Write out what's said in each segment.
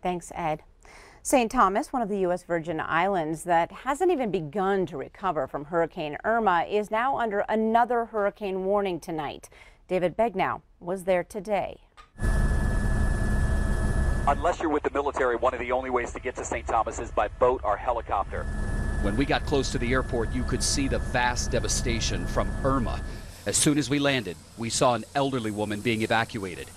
Thanks, Ed. St. Thomas, one of the U.S. Virgin Islands that hasn't even begun to recover from Hurricane Irma, is now under another hurricane warning tonight. David Begnaud was there today. Unless you're with the military, one of the only ways to get to St. Thomas is by boat or helicopter. When we got close to the airport, you could see the vast devastation from Irma. As soon as we landed, we saw an elderly woman being evacuated.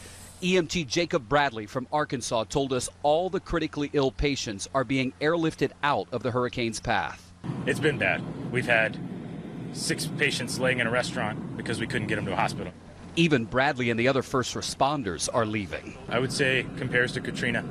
EMT Jacob Bradley from Arkansas told us all the critically ill patients are being airlifted out of the hurricane's path. It's been bad. We've had 6 patients laying in a restaurant because we couldn't get them to a hospital. Even Bradley and the other first responders are leaving. I would say compares to Katrina.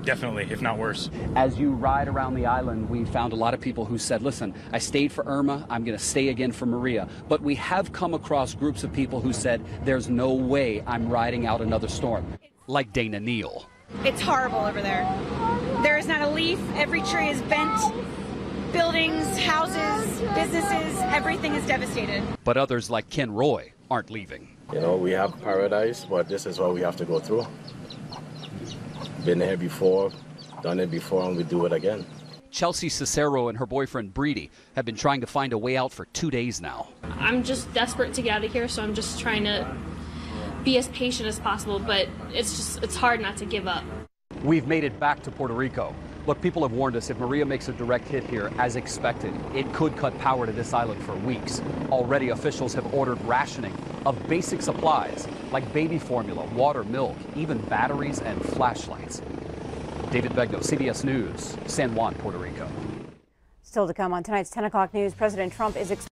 Definitely, if not worse. As you ride around the island, we found a lot of people who said, listen, I stayed for Irma, I'm going to stay again for Maria. But we have come across groups of people who said, there's no way I'm riding out another storm. Like Dana Neal. It's horrible over there. There is not a leaf. Every tree is bent. Buildings, houses, businesses, everything is devastated. But others like Ken Roy aren't leaving. You know, we have paradise, but this is what we have to go through. Been here before, done it before, and we do it again. Chelsea Cicero and her boyfriend Breedy have been trying to find a way out for 2 days now. I'm just desperate to get out of here, so I'm just trying to be as patient as possible, but it's hard not to give up. We've made it back to Puerto Rico. Look, people have warned us if Maria makes a direct hit here, as expected, it could cut power to this island for weeks. Already, officials have ordered rationing of basic supplies like baby formula, water, milk, even batteries and flashlights. David Begnaud, CBS News, San Juan, Puerto Rico. Still to come on tonight's 10 o'clock news, President Trump is